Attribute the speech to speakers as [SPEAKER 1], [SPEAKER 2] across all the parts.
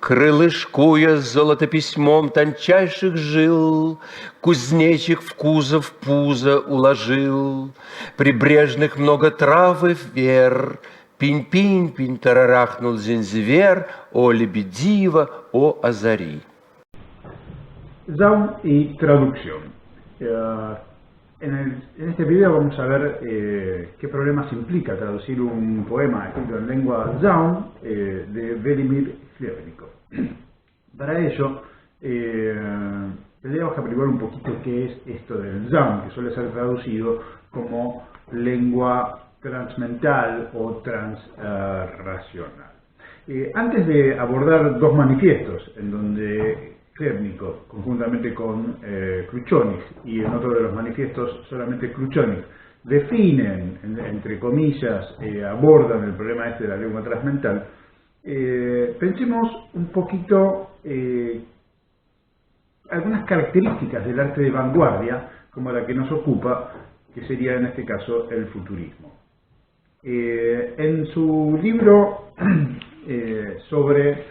[SPEAKER 1] Крылышкуя золотописьмом тончайших жил, кузнечик в кузов пузо уложил, прибрежных много травы вверх, пинь-пинь-пинь тарарахнул зензивер, о лебедива, о озари.
[SPEAKER 2] Zaun y traducción. En este video vamos a ver qué problemas implica traducir un poema escrito en lengua Zaun de Velimir Chlebnikov. Para ello, tendríamos que averiguar un poquito qué es esto del Zaun, que suele ser traducido como lengua transmental o transracional. Antes de abordar dos manifiestos en donde Chlebnikov, conjuntamente con Kruchonik, y en otro de los manifiestos solamente Kruchonik, definen, entre comillas, abordan el problema este de la lengua transmental, pensemos un poquito algunas características del arte de vanguardia, como la que nos ocupa, que sería en este caso el futurismo. En su libro sobre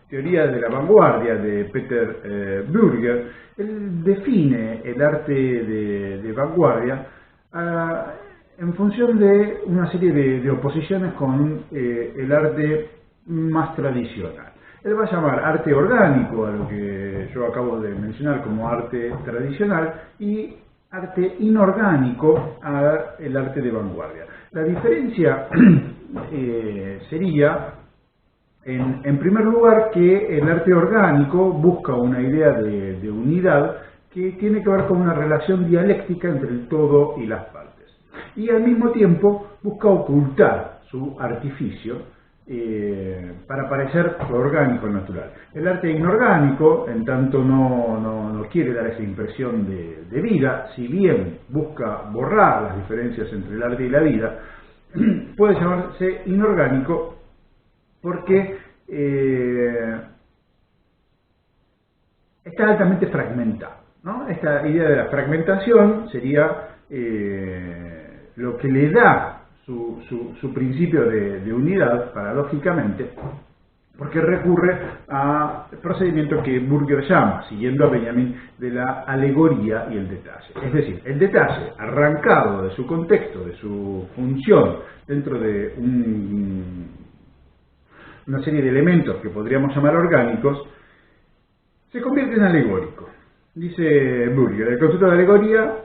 [SPEAKER 2] Teoría de la vanguardia de Peter Bürger, él define el arte de vanguardia en función de una serie de oposiciones con el arte más tradicional. Él va a llamar arte orgánico a lo que yo acabo de mencionar como arte tradicional y arte inorgánico al arte de vanguardia. La diferencia sería, en primer lugar, que el arte orgánico busca una idea de unidad que tiene que ver con una relación dialéctica entre el todo y las partes. Y al mismo tiempo busca ocultar su artificio para parecer orgánico natural. El arte inorgánico, en tanto no quiere dar esa impresión de vida, si bien busca borrar las diferencias entre el arte y la vida, puede llamarse inorgánico porque está altamente fragmentado, ¿no? Esta idea de la fragmentación sería lo que le da su principio de unidad, paradójicamente, porque recurre al procedimiento que Bürger llama, siguiendo a Benjamin, de la alegoría y el detalle. Es decir, el detalle, arrancado de su contexto, de su función, dentro de una serie de elementos que podríamos llamar orgánicos, se convierte en alegórico. Dice Bürger, el concepto de alegoría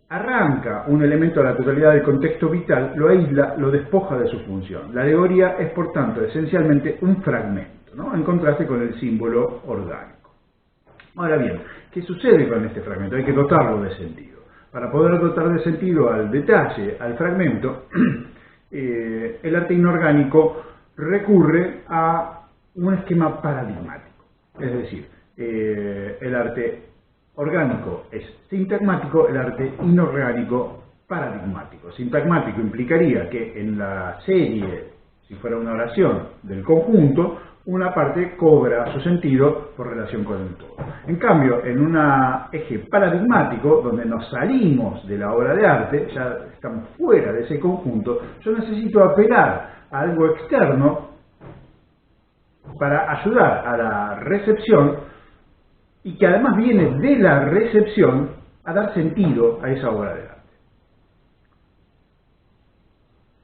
[SPEAKER 2] arranca un elemento a la totalidad del contexto vital, lo aísla, lo despoja de su función. La alegoría es, por tanto, esencialmente un fragmento, ¿no? En contraste con el símbolo orgánico. Ahora bien, ¿qué sucede con este fragmento? Hay que dotarlo de sentido. Para poder dotar de sentido al detalle, al fragmento, el arte inorgánico recurre a un esquema paradigmático. Es decir, el arte orgánico es sintagmático, el arte inorgánico paradigmático. Sintagmático implicaría que en la serie, si fuera una oración del conjunto, una parte cobra su sentido por relación con el todo. En cambio, en un eje paradigmático, donde nos salimos de la obra de arte, ya estamos fuera de ese conjunto, yo necesito apelar a algo externo para ayudar a la recepción y que además viene de la recepción a dar sentido a esa obra de arte.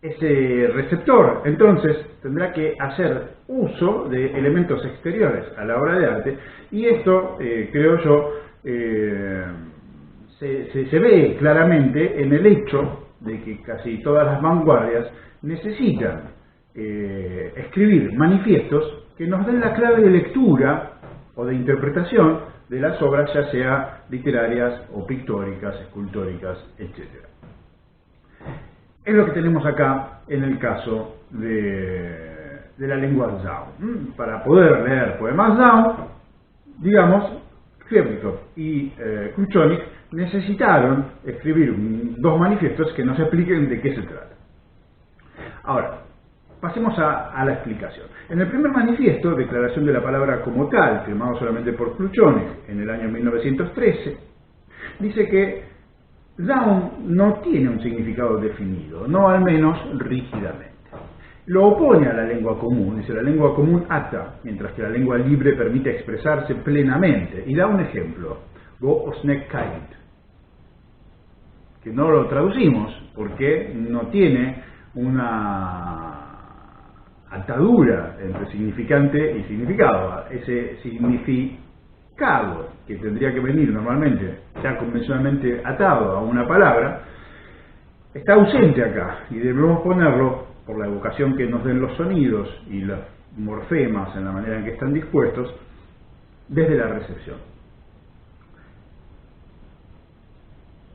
[SPEAKER 2] Ese receptor, entonces, tendrá que hacer uso de elementos exteriores a la obra de arte y esto, creo yo, se ve claramente en el hecho de que casi todas las vanguardias necesitan escribir manifiestos que nos den la clave de lectura o de interpretación de las obras, ya sea literarias o pictóricas, escultóricas, etc. Es lo que tenemos acá en el caso de la lengua Zaun. Para poder leer poemas Zaun, digamos, Chlebnikov y Kruchonik necesitaron escribir dos manifiestos que nos expliquen de qué se trata. Ahora, pasemos a la explicación. En el primer manifiesto, Declaración de la Palabra como Tal, firmado solamente por Kruchonik en el año 1913, dice que Zaun no tiene un significado definido, no al menos rígidamente. lo opone a la lengua común. Dice, la lengua común ata, mientras que la lengua libre permite expresarse plenamente. Y da un ejemplo, go osneckkeit, que no lo traducimos porque no tiene una atadura entre significante y significado. Ese significado que tendría que venir normalmente ya convencionalmente atado a una palabra está ausente acá, y debemos ponerlo por la evocación que nos den los sonidos y los morfemas en la manera en que están dispuestos desde la recepción.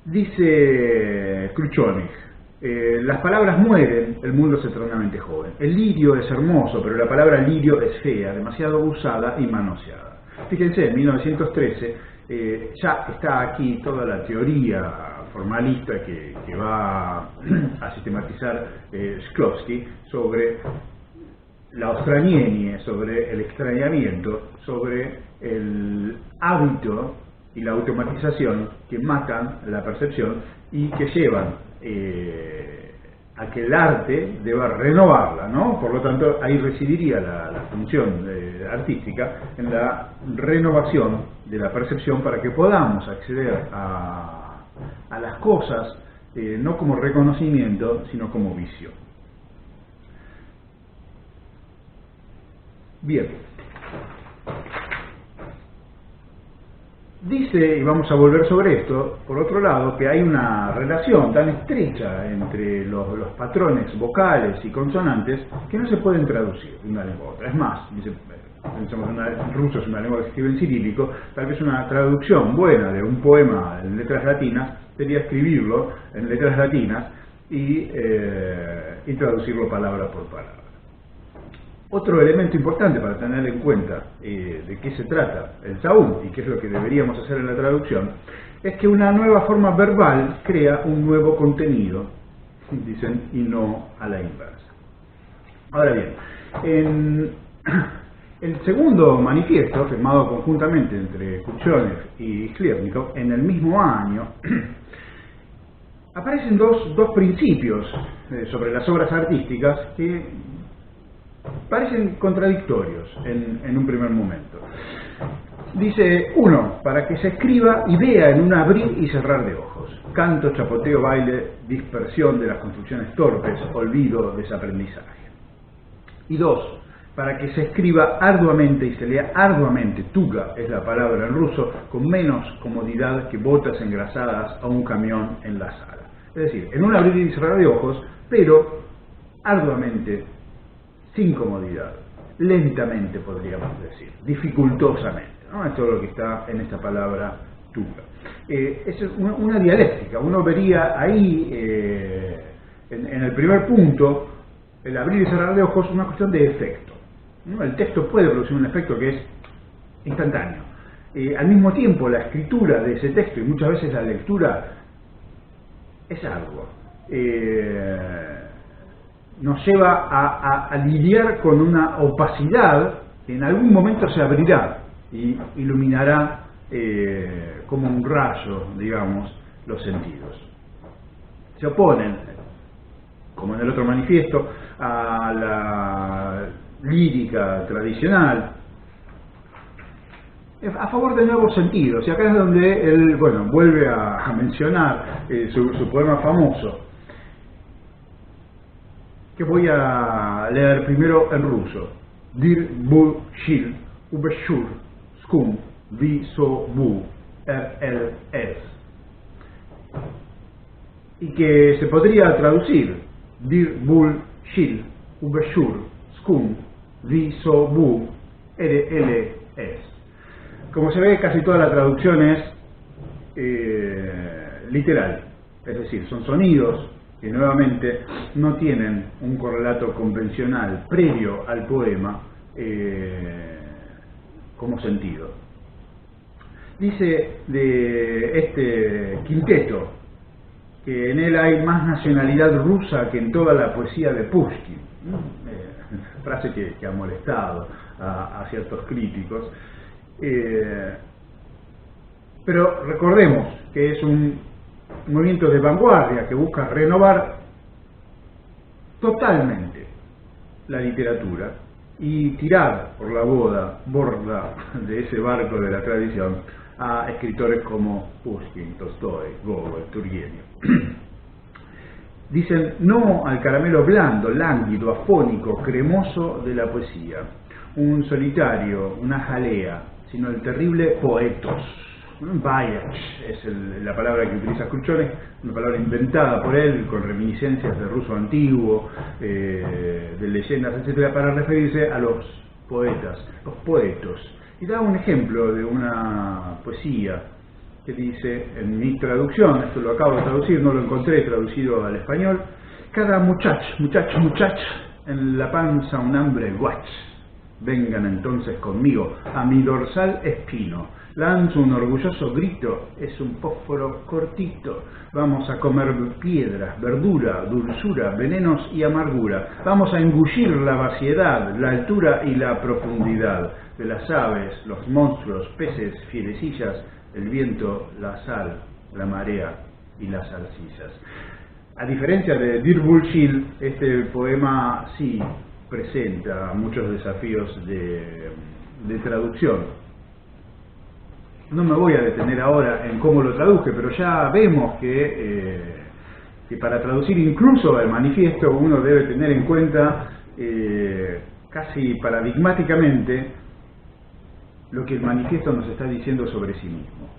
[SPEAKER 2] Dice Kruchonig, las palabras mueren, el mundo es eternamente joven. El lirio es hermoso, pero la palabra lirio es fea, demasiado usada y manoseada. Fíjense, en 1913 ya está aquí toda la teoría formalista que va a sistematizar Shklovsky sobre la ostranienie, sobre el extrañamiento, sobre el hábito y la automatización que matan la percepción y que llevan a que el arte deba renovarla, ¿no? Por lo tanto, ahí residiría la función artística, en la renovación de la percepción para que podamos acceder a las cosas no como reconocimiento, sino como visión. Bien. Dice, y vamos a volver sobre esto, por otro lado, que hay una relación tan estrecha entre los patrones vocales y consonantes que no se pueden traducir de una lengua a otra. Es más, dice, pensamos en ruso es una lengua que se escribe en cirílico, tal vez una traducción buena de un poema en letras latinas sería escribirlo en letras latinas y traducirlo palabra por palabra. Otro elemento importante para tener en cuenta de qué se trata el Saúl y qué es lo que deberíamos hacer en la traducción, es que una nueva forma verbal crea un nuevo contenido, dicen, y no a la inversa. Ahora bien, en el segundo manifiesto, firmado conjuntamente entre Kruchonig y Sklievnikov, en el mismo año, aparecen dos principios sobre las obras artísticas que parecen contradictorios en un primer momento. Dice, uno, para que se escriba y vea en un abrir y cerrar de ojos. Canto, chapoteo, baile, dispersión de las construcciones torpes, olvido, desaprendizaje. Y dos, para que se escriba arduamente y se lea arduamente, tuga es la palabra en ruso, con menos comodidad que botas engrasadas a un camión en la sala. Es decir, en un abrir y cerrar de ojos, pero arduamente, sin comodidad, lentamente podríamos decir, dificultosamente, ¿no? Esto es lo que está en esta palabra tuga. Es una dialéctica, uno vería ahí, en el primer punto, el abrir y cerrar de ojos, una cuestión de efecto, ¿no? El texto puede producir un efecto que es instantáneo. Al mismo tiempo, la escritura de ese texto y muchas veces la lectura es ardua. Nos lleva a lidiar con una opacidad que en algún momento se abrirá y iluminará como un rayo, digamos, los sentidos. Se oponen, como en el otro manifiesto, a la lírica tradicional, a favor de nuevos sentidos. Y acá es donde él, bueno, vuelve a mencionar su poema famoso, que voy a leer primero en ruso. Dir bu shil ubeshur skum vi so bu es. Y que se podría traducir dir bul shil ubeshur skum vi so bu es. Como se ve, casi toda la traducción es literal, es decir, son sonidos que nuevamente no tienen un correlato convencional previo al poema como sentido. Dice de este quinteto que en él hay más nacionalidad rusa que en toda la poesía de Pushkin, frase que ha molestado a ciertos críticos, pero recordemos que es un movimiento de vanguardia que busca renovar totalmente la literatura y tirar por la borda de ese barco de la tradición a escritores como Pushkin, Tolstói, Gogol, Turgenev. Dicen no al caramelo blando, lánguido, afónico, cremoso de la poesía, un solitario, una jalea, sino el terrible poetos. Vayach es la palabra que utiliza Khrushchev, una palabra inventada por él con reminiscencias de ruso antiguo, de leyendas, etcétera, para referirse a los poetas, los poetos. Y da un ejemplo de una poesía que dice, en mi traducción, esto lo acabo de traducir, no lo encontré traducido al español: cada muchacho, en la panza un hambre guach. Vengan entonces conmigo a mi dorsal espino. Lanzo un orgulloso grito, es un fósforo cortito. Vamos a comer piedras, verdura, dulzura, venenos y amargura. Vamos a engullir la vaciedad, la altura y la profundidad de las aves, los monstruos, peces, fierecillas, el viento, la sal, la marea y las arcillas. A diferencia de Dir Bullshit, este poema sí presenta muchos desafíos de traducción. No me voy a detener ahora en cómo lo traduje, pero ya vemos que para traducir incluso el manifiesto uno debe tener en cuenta casi paradigmáticamente lo que el manifiesto nos está diciendo sobre sí mismo.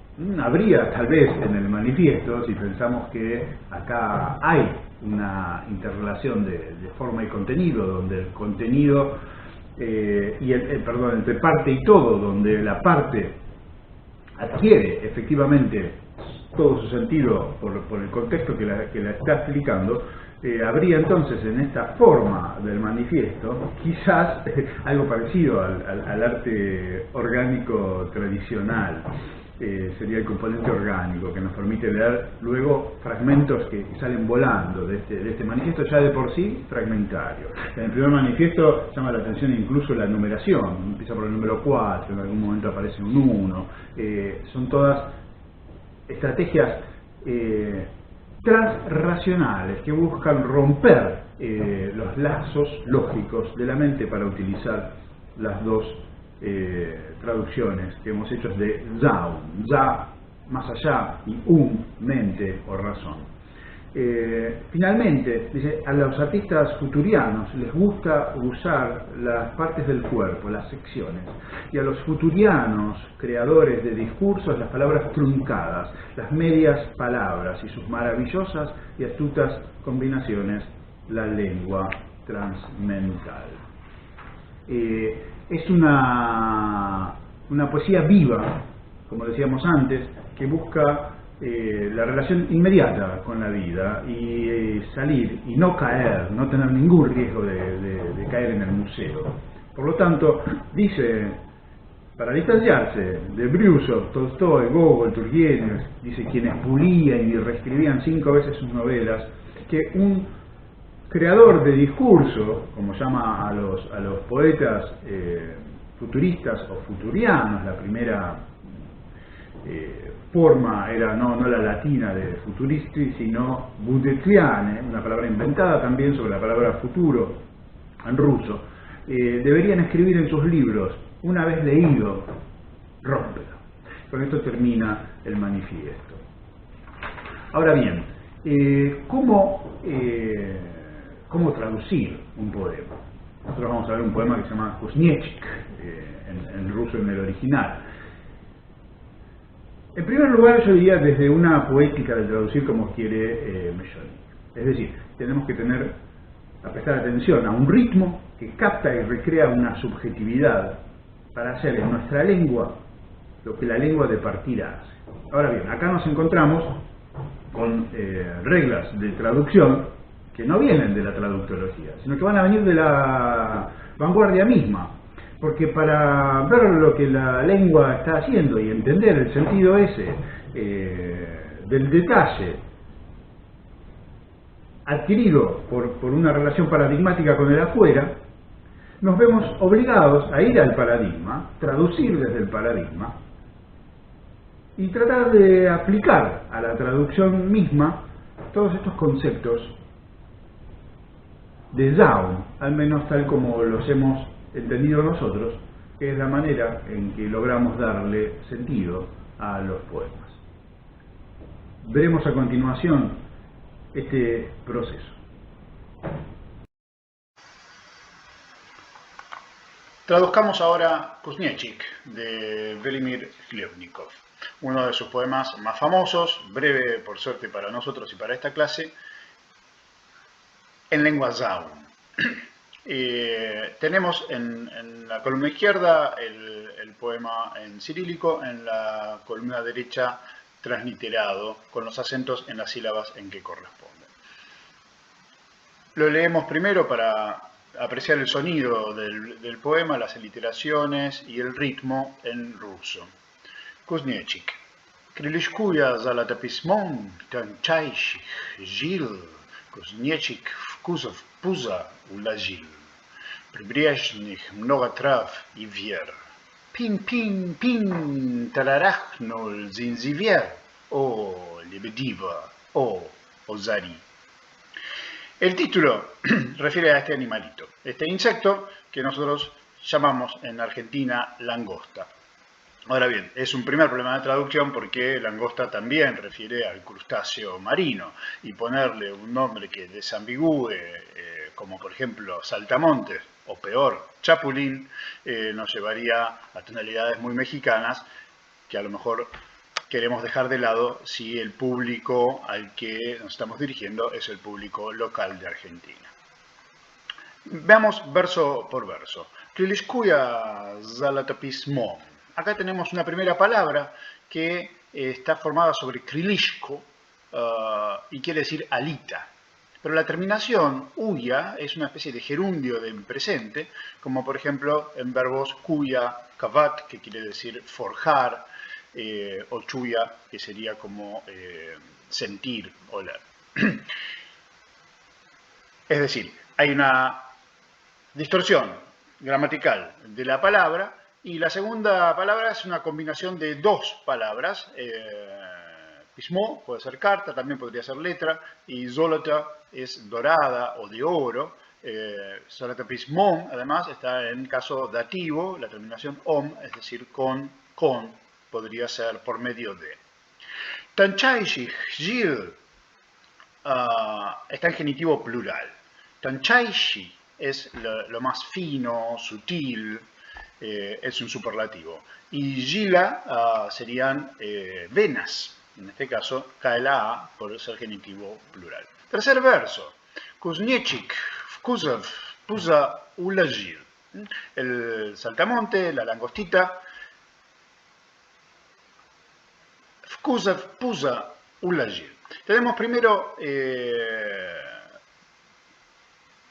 [SPEAKER 2] Habría tal vez en el manifiesto, si pensamos que acá hay una interrelación de forma y contenido, donde el contenido entre parte y todo, donde la parte adquiere efectivamente todo su sentido por el contexto que la está explicando, habría entonces en esta forma del manifiesto quizás algo parecido al arte orgánico tradicional. Sería el componente orgánico que nos permite leer luego fragmentos que salen volando de este manifiesto ya de por sí fragmentario. En el primer manifiesto llama la atención incluso la numeración, empieza por el número 4, en algún momento aparece un 1, son todas estrategias transracionales que buscan romper los lazos lógicos de la mente para utilizar las dos traducciones que hemos hecho de Zaum, Za, más allá, y mente o razón. Finalmente, dice, a los artistas futurianos les gusta usar las partes del cuerpo, las secciones, y a los futurianos, creadores de discursos, las palabras truncadas, las medias palabras y sus maravillosas y astutas combinaciones, la lengua transmental. Es una poesía viva, como decíamos antes, que busca la relación inmediata con la vida y salir y no caer, no tener ningún riesgo de caer en el museo. Por lo tanto, dice, para distanciarse de Brusov, Tolstói, Gogol, Turgenev, dice, quienes pulían y reescribían 5 veces sus novelas, que un creador de discurso, como llama a los poetas futuristas o futurianos, la primera forma era no la latina de futuristi, sino budetliane, una palabra inventada también sobre la palabra futuro en ruso, deberían escribir en sus libros, una vez leído, rómpelo. Con esto termina el manifiesto. Ahora bien, ¿cómo traducir un poema? Nosotros vamos a ver un poema que se llama Kuzniechik, en ruso en el original. En primer lugar, yo diría desde una poética de traducir como quiere Melloni. Es decir, tenemos que prestar atención a un ritmo que capta y recrea una subjetividad para hacer en nuestra lengua lo que la lengua de partida hace. Ahora bien, acá nos encontramos con reglas de traducción que no vienen de la traductología, sino que van a venir de la vanguardia misma. Porque para ver lo que la lengua está haciendo y entender el sentido ese del detalle adquirido por una relación paradigmática con el afuera, nos vemos obligados a ir al paradigma, traducir desde el paradigma y tratar de aplicar a la traducción misma todos estos conceptos de Zaun, al menos tal como los hemos entendido nosotros, que es la manera en que logramos darle sentido a los poemas. Veremos a continuación este proceso.
[SPEAKER 3] Traduzcamos ahora Kuzniechik de Velimir Hlebnikov, uno de sus poemas más famosos, breve por suerte para nosotros y para esta clase, en lengua Zaun. Tenemos en la columna izquierda el poema en cirílico, en la columna derecha transliterado, con los acentos en las sílabas en que corresponden. Lo leemos primero para apreciar el sonido del poema, las aliteraciones y el ritmo en ruso. Kuzniechik. Крылишкуя золото письмом, тончайших жил, Кузнечик в кузов пузо уложил. Прибрежных много трав и вер. Пин-пин-пин, тарарахнул зинзивер, о лебедива, о зари. El título refiere a este animalito, este insecto que nosotros llamamos en Argentina langosta. Ahora bien, es un primer problema de traducción porque langosta también refiere al crustáceo marino y ponerle un nombre que desambigüe, como por ejemplo saltamontes o peor, chapulín, nos llevaría a tonalidades muy mexicanas que a lo mejor queremos dejar de lado si el público al que nos estamos dirigiendo es el público local de Argentina. Veamos verso por verso. Krylishkuya zalatopismom. Acá tenemos una primera palabra que está formada sobre krylishko y quiere decir alita. Pero la terminación uya es una especie de gerundio de presente, como por ejemplo en verbos kuya, kavat, que quiere decir forjar, o chuya, que sería como sentir, oler. Es decir, hay una distorsión gramatical de la palabra y la segunda palabra es una combinación de dos palabras. Pismo puede ser carta, también podría ser letra, y zolota es dorada o de oro. Zolotopismom, además, está en caso dativo, la terminación om, es decir, con, podría ser por medio de. Tanchaishi jil está en genitivo plural. Tanchaishi es lo más fino, sutil, es un superlativo. Y gila serían venas. En este caso cae la A por ser genitivo plural. Tercer verso. Kuzniechik, Kuzov, Puza, Ulagil. El saltamonte, la langostita. Kuzov, Puza, Ulagil. Tenemos primero,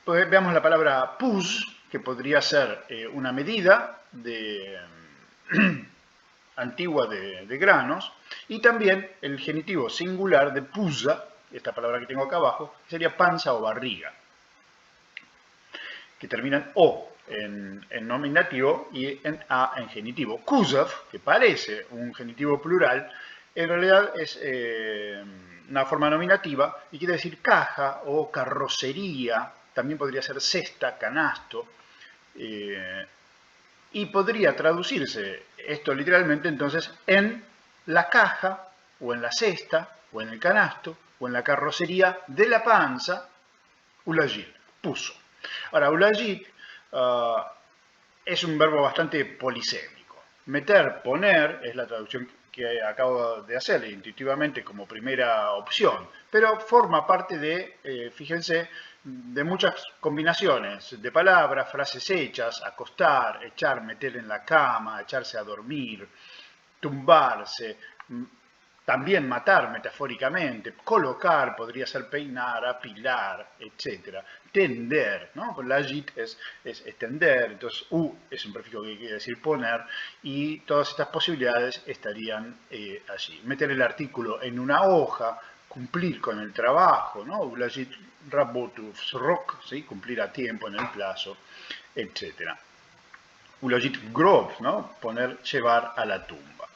[SPEAKER 3] veamos la palabra puz, que podría ser una medida antigua de granos, y también el genitivo singular de puza, esta palabra que tengo acá abajo, sería panza o barriga, que termina en o en nominativo y en a en genitivo. Kuzov, que parece un genitivo plural, en realidad es una forma nominativa y quiere decir caja o carrocería, también podría ser cesta, canasto, y podría traducirse esto literalmente entonces en la caja, o en la cesta, o en el canasto, o en la carrocería de la panza, ulagil, puso. Ahora, ulagil es un verbo bastante polisémico. Meter, poner, es la traducción que acabo de hacer intuitivamente como primera opción, pero forma parte de, fíjense, de muchas combinaciones de palabras, frases hechas, acostar, echar, meter en la cama, echarse a dormir, tumbarse, también matar metafóricamente, colocar, podría ser peinar, apilar, etc. Tender, ¿no? La jit es tender, entonces u es un prefijo que quiere decir poner, y todas estas posibilidades estarían allí. Meter el artículo en una hoja, cumplir con el trabajo, ¿no? Ulagit rabotu srok, ¿sí? Cumplir a tiempo en el plazo, etc. Ulagit grob, ¿no? Poner, llevar a la tumba.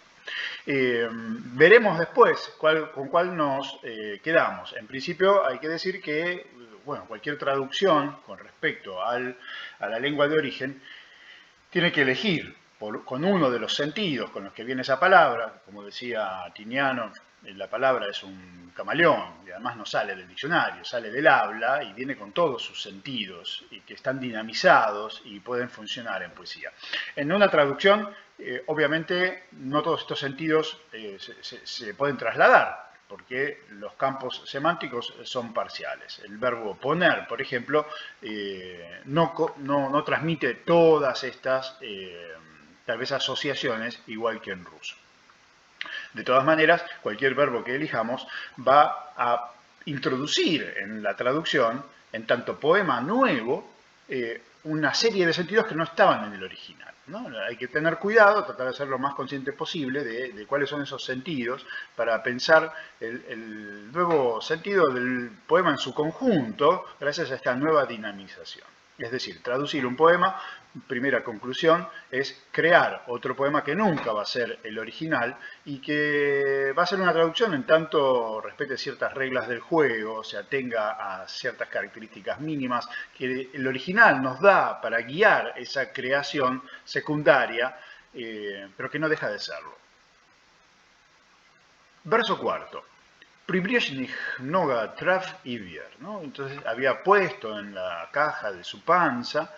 [SPEAKER 3] Veremos después con cuál nos quedamos. En principio hay que decir que bueno, cualquier traducción con respecto a la lengua de origen tiene que elegir con uno de los sentidos con los que viene esa palabra. Como decía Tiniano, la palabra es un camaleón y además no sale del diccionario, sale del habla y viene con todos sus sentidos y que están dinamizados y pueden funcionar en poesía. En una traducción, obviamente, no todos estos sentidos se pueden trasladar, porque los campos semánticos son parciales. El verbo poner, por ejemplo, no transmite todas estas, tal vez, asociaciones, igual que en ruso. De todas maneras, cualquier verbo que elijamos va a introducir en la traducción, en tanto poema nuevo, una serie de sentidos que no estaban en el original, ¿no? Hay que tener cuidado, tratar de ser lo más consciente posible de cuáles son esos sentidos para pensar el nuevo sentido del poema en su conjunto gracias a esta nueva dinamización. Es decir, traducir un poema, primera conclusión, es crear otro poema que nunca va a ser el original y que va a ser una traducción en tanto respete ciertas reglas del juego, se atenga a ciertas características mínimas que el original nos da para guiar esa creación secundaria, pero que no deja de serlo. Verso cuarto. Pribrezhnych mnogo trav y vier, ¿no? Entonces había puesto en la caja de su panza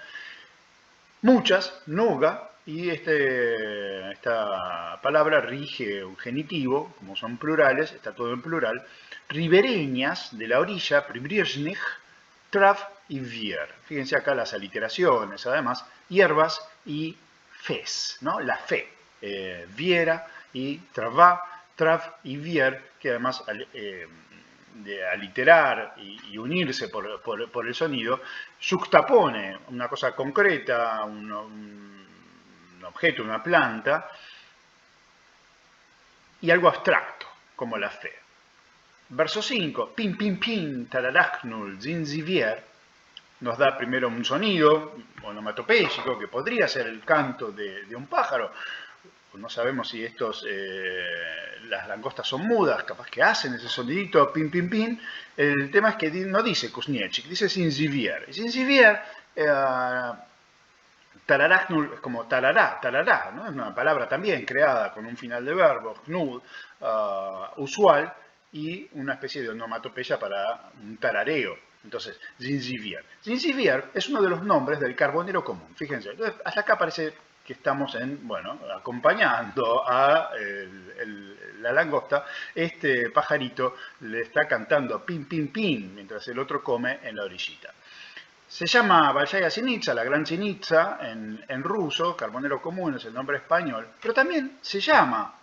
[SPEAKER 3] muchas, noga, y esta palabra rige un genitivo, como son plurales, está todo en plural, ribereñas de la orilla, pribrezhnych, trav y vier. Fíjense acá las aliteraciones, además, hierbas y fes, ¿no? La fe, viera y trav y vier, que además de aliterar y unirse por el sonido, juxtapone una cosa concreta, un objeto, una planta, y algo abstracto, como la fe. Verso 5, pin, pin, pin, tararachnul, zinzivier, nos da primero un sonido onomatopéyico que podría ser el canto de un pájaro. No sabemos si las langostas son mudas, capaz que hacen ese sonidito, pin, pin, pin. El tema es que no dice Kuzniechik, dice Zinzivier. Y Zinzivier, tararachnul, es como tarará, ¿no? Es una palabra también creada con un final de verbo, knud, usual, y una especie de onomatopeya para un tarareo. Entonces, Zinzivier. Zinzivier es uno de los nombres del carbonero común, fíjense. Entonces, hasta acá parece que estamos acompañando a la langosta. Este pajarito le está cantando pin, pin, pin, mientras el otro come en la orillita. Se llama Balshaya Sinitsa, la gran Sinitsa, en ruso, carbonero común es el nombre español, pero también se llama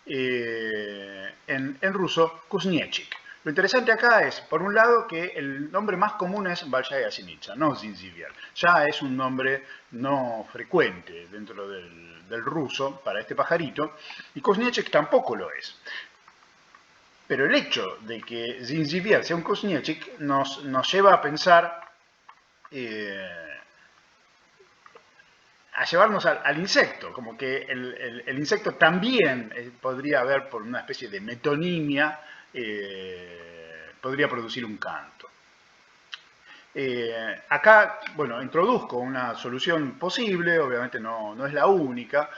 [SPEAKER 3] en ruso Kuzniechik. Lo interesante acá es, por un lado, que el nombre más común es Balshaya Sinitsa, no Zinzivier. Ya es un nombre no frecuente dentro del ruso para este pajarito, y Kuzniechik tampoco lo es. Pero el hecho de que Zinzivier sea un Kuzniechik nos lleva a pensar, a llevarnos al insecto, como que el insecto también podría haber, por una especie de metonimia, podría producir un canto. Acá, bueno, introduzco una solución posible, obviamente no es la única.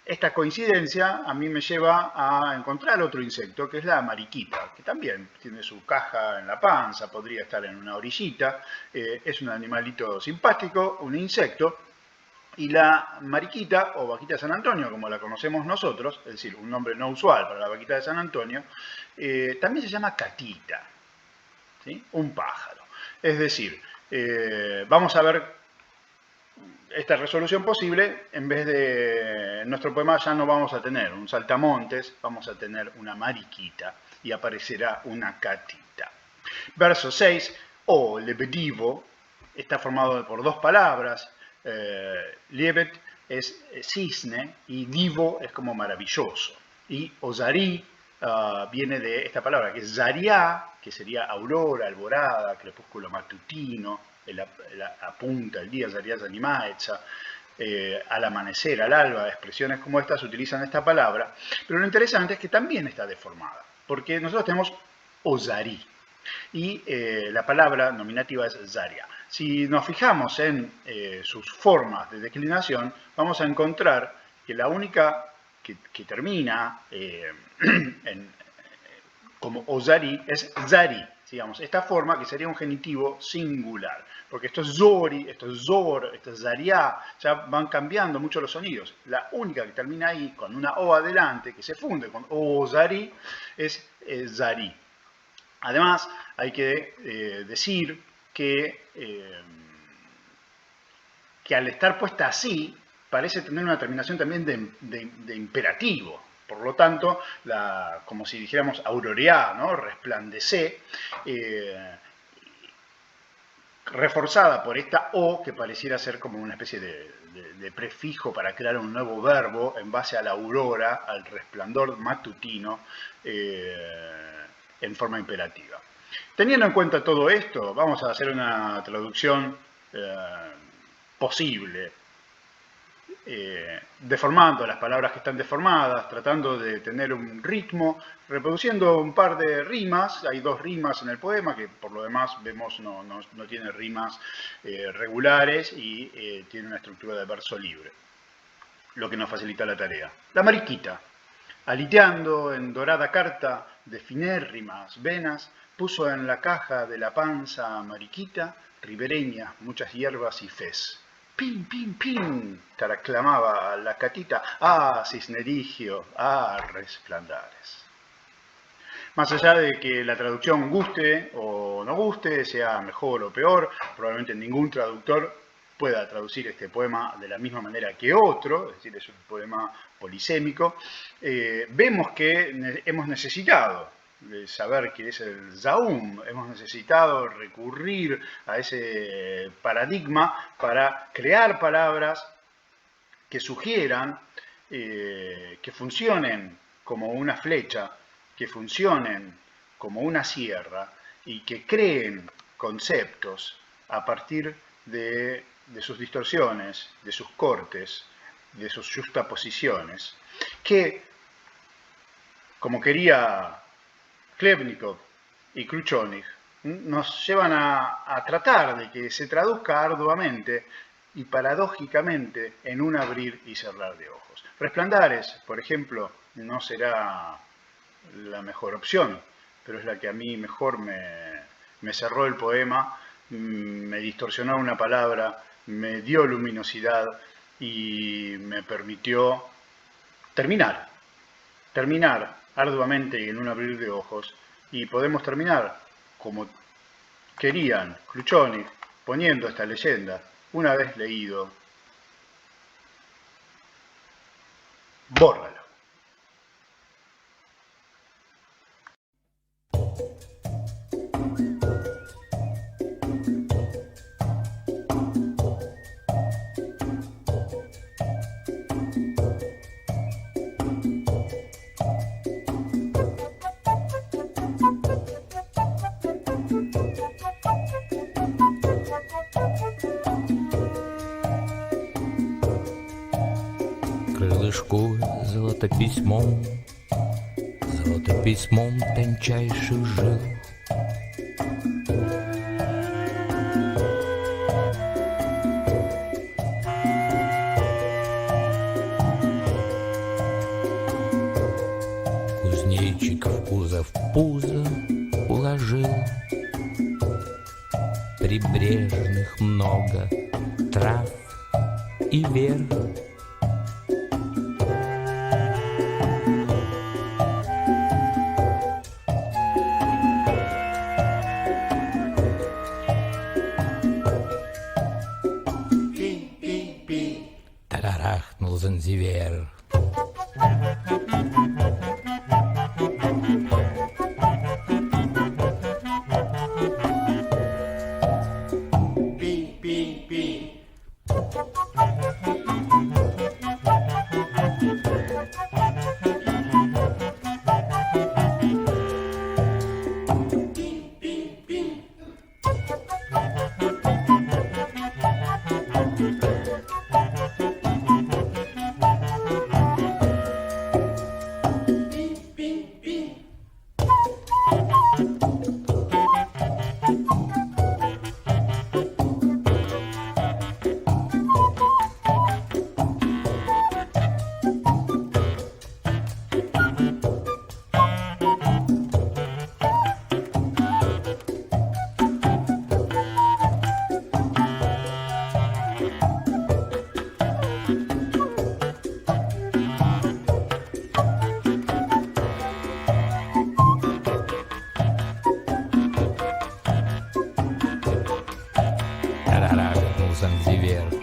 [SPEAKER 3] Esta coincidencia a mí me lleva a encontrar otro insecto, que es la mariquita, que también tiene su caja en la panza, podría estar en una orillita, es un animalito simpático, un insecto. Y la mariquita, o vaquita de San Antonio, como la conocemos nosotros, es decir, un nombre no usual para la vaquita de San Antonio, también se llama catita, ¿sí? Un pájaro. Es decir, vamos a ver esta resolución posible. En vez de nuestro poema ya no vamos a tener un saltamontes, vamos a tener una mariquita y aparecerá una catita. Verso 6, o lebedivo, está formado por dos palabras. Liebet es cisne y divo es como maravilloso. Y Ozari viene de esta palabra que es Zaria, que sería aurora, alborada, crepúsculo matutino, apunta el día, Zaria Zanimaetza, al amanecer, al alba, expresiones como estas utilizan esta palabra. Pero lo interesante es que también está deformada, porque nosotros tenemos Ozari. y la palabra nominativa es Zaria. Si nos fijamos en sus formas de declinación, vamos a encontrar que la única que termina como Ozari es Zari, digamos, esta forma que sería un genitivo singular, porque esto es Zori, esto es Zor, esto es Zaria, ya van cambiando mucho los sonidos. La única que termina ahí con una O adelante, que se funde con Ozari, es Zari. Además, hay que decir que al estar puesta así, parece tener una terminación también de imperativo. Por lo tanto, como si dijéramos aurorear, ¿no? Resplandece, reforzada por esta O que pareciera ser como una especie de prefijo para crear un nuevo verbo en base a la aurora, al resplandor matutino, en forma imperativa. Teniendo en cuenta todo esto, vamos a hacer una traducción posible, deformando las palabras que están deformadas, tratando de tener un ritmo, reproduciendo un par de rimas. Hay 2 rimas en el poema que por lo demás vemos no tiene rimas regulares y tiene una estructura de verso libre, lo que nos facilita la tarea. La mariquita, aliteando en dorada carta de finérrimas venas, puso en la caja de la panza mariquita ribereña, muchas hierbas y fez. ¡Pim, pim, pim! Taraclamaba la catita. ¡Ah, cisnerigio! ¡Ah, resplandares! Más allá de que la traducción guste o no guste, sea mejor o peor, probablemente ningún traductor pueda traducir este poema de la misma manera que otro, es decir, es un poema polisémico. Vemos que hemos necesitado de saber qué es el Zaum, hemos necesitado recurrir a ese paradigma para crear palabras que sugieran, que funcionen como una flecha, que funcionen como una sierra y que creen conceptos a partir de sus distorsiones, de sus cortes, de sus justaposiciones, que, como quería Chlebnikov y Kručoník, nos llevan a tratar de que se traduzca arduamente y paradójicamente en un abrir y cerrar de ojos. Resplandares, por ejemplo, no será la mejor opción, pero es la que a mí mejor me cerró el poema, me distorsionó una palabra, me dio luminosidad y me permitió terminar arduamente en un abrir de ojos, y podemos terminar como querían Kručoník, poniendo esta leyenda: una vez leído, bórralo.
[SPEAKER 4] Крылышко золотописьмом, золотописьмом тончайших жил. Кузнечик в кузов пузо уложил, прибрежных много трав и вер. Тарарахнул Занзивер. Занзивер.